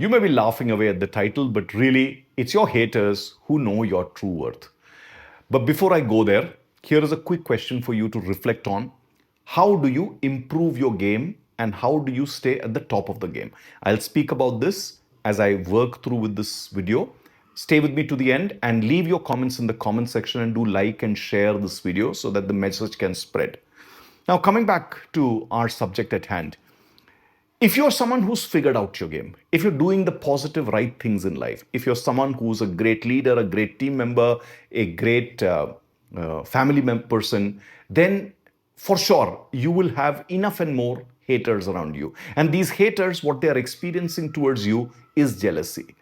You may be laughing away at the title, but really, it's your haters who know your true worth. But before I go there, here is a quick question for you to reflect on. How do you improve your game and how do you stay at the top of the game? I'll speak about this as I work through with this video. Stay with me to the end and leave your comments in the comment section and do like and share this video so that the message can spread. Now, coming back to our subject at hand, if you're someone who's figured out your game, if you're doing the positive, right things in life, if you're someone who's a great leader, a great team member, a great family person, then for sure you will have enough and more haters around you. And these haters, what they are experiencing towards you is jealousy.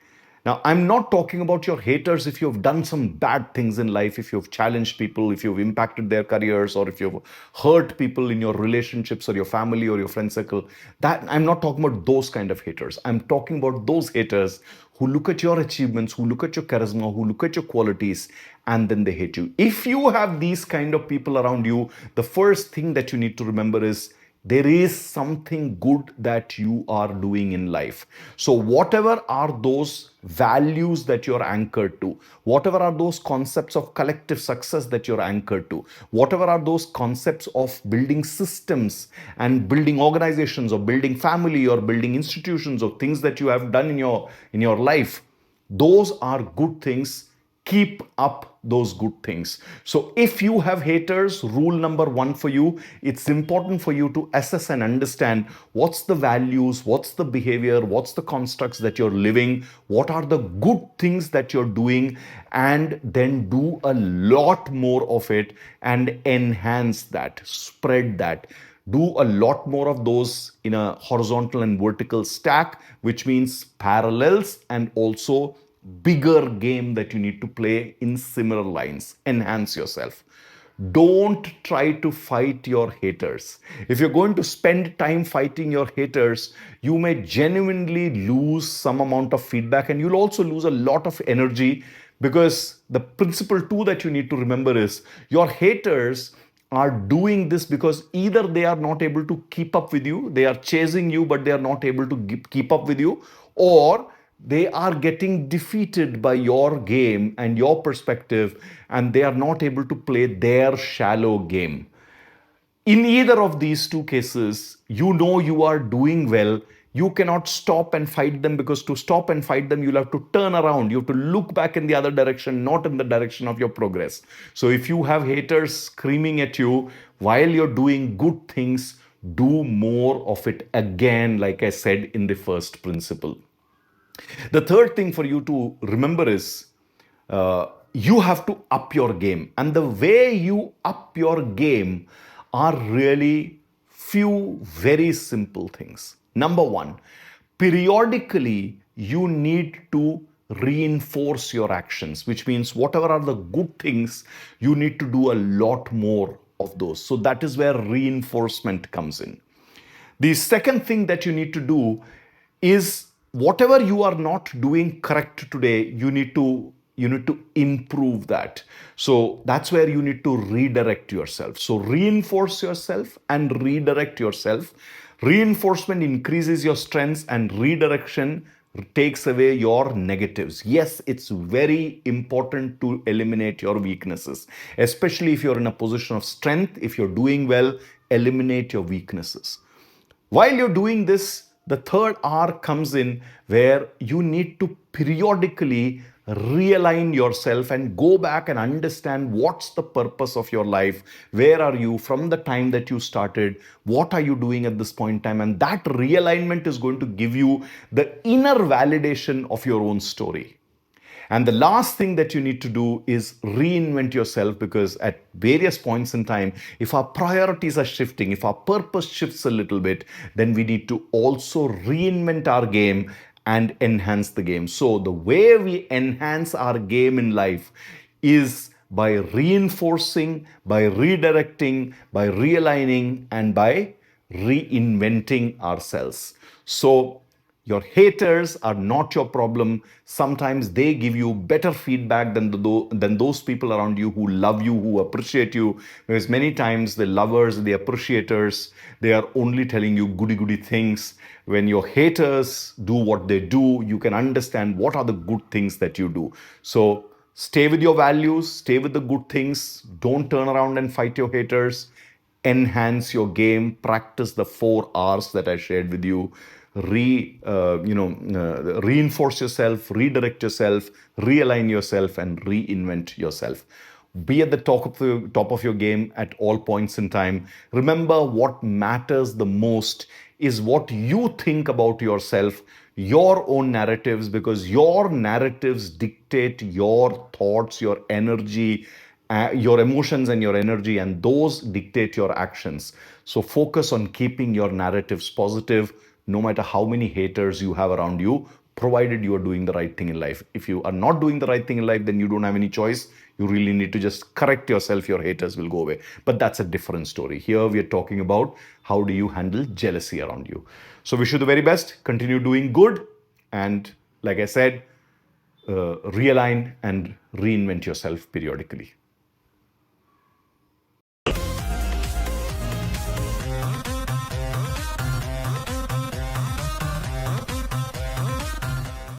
Now, I'm not talking about your haters if you've done some bad things in life, if you've challenged people, if you've impacted their careers, or if you've hurt people in your relationships or your family or your friend circle. That I'm not talking about those kind of haters. I'm talking about those haters who look at your achievements, who look at your charisma, who look at your qualities, and then they hate you. If you have these kind of people around you, the first thing that you need to remember is there is something good that you are doing in life. So whatever are those values that you're anchored to, whatever are those concepts of collective success that you're anchored to, whatever are those concepts of building systems and building organizations or building family or building institutions or things that you have done in your life, those are good things. Keep up those good things. So if you have haters, rule number one for you, it's important for you to assess and understand what's the values, what's the behavior, what's the constructs that you're living, what are the good things that you're doing, and then do a lot more of it and enhance that, spread that. Do a lot more of those in a horizontal and vertical stack, which means parallels and also bigger game that you need to play in similar lines. Enhance yourself. Don't try to fight your haters. If you're going to spend time fighting your haters, you may genuinely lose some amount of feedback and you'll also lose a lot of energy, because the principle too that you need to remember is your haters are doing this because either they are not able to keep up with you, they are chasing you, but they are not able to keep up with you, or they are getting defeated by your game and your perspective, and they are not able to play their shallow game. In either of these two cases, you know you are doing well. You cannot stop and fight them, because to stop and fight them, you'll have to turn around. You have to look back in the other direction, not in the direction of your progress. So if you have haters screaming at you while you're doing good things, do more of it again, like I said in the first principle. The third thing for you to remember is you have to up your game. And the way you up your game are really few very simple things. Number one, periodically you need to reinforce your actions, which means whatever are the good things, you need to do a lot more of those. So that is where reinforcement comes in. The second thing that you need to do is whatever you are not doing correct today, you need to improve that. So that's where you need to redirect yourself. So reinforce yourself and redirect yourself. Reinforcement increases your strengths and redirection takes away your negatives. Yes, it's very important to eliminate your weaknesses, especially if you're in a position of strength. If you're doing well, eliminate your weaknesses. While you're doing this, the third R comes in, where you need to periodically realign yourself and go back and understand what's the purpose of your life. Where are you from the time that you started? What are you doing at this point in time? And that realignment is going to give you the inner validation of your own story. And the last thing that you need to do is reinvent yourself, because at various points in time, if our priorities are shifting, if our purpose shifts a little bit, then we need to also reinvent our game and enhance the game. So the way we enhance our game in life is by reinforcing, by redirecting, by realigning, and by reinventing ourselves. So Your haters are not your problem. Sometimes they give you better feedback than those people around you who love you, who appreciate you. Because many times the lovers, the appreciators, they are only telling you goody goody things. When your haters do what they do, you can understand what are the good things that you do. So stay with your values, stay with the good things. Don't turn around and fight your haters. Enhance your game, practice the 4 R's that I shared with you. Reinforce yourself, redirect yourself, realign yourself, and reinvent yourself. Be at the top of your game at all points in time. Remember, what matters the most is what you think about yourself, your own narratives, because your narratives dictate your thoughts, your energy, your emotions and your energy, and those dictate your actions. So focus on keeping your narratives positive, no matter how many haters you have around you, provided you are doing the right thing in life. If you are not doing the right thing in life, then you don't have any choice. You really need to just correct yourself. Your haters will go away. But that's a different story. Here we are talking about how do you handle jealousy around you. So wish you the very best. Continue doing good. And like I said, realign and reinvent yourself periodically.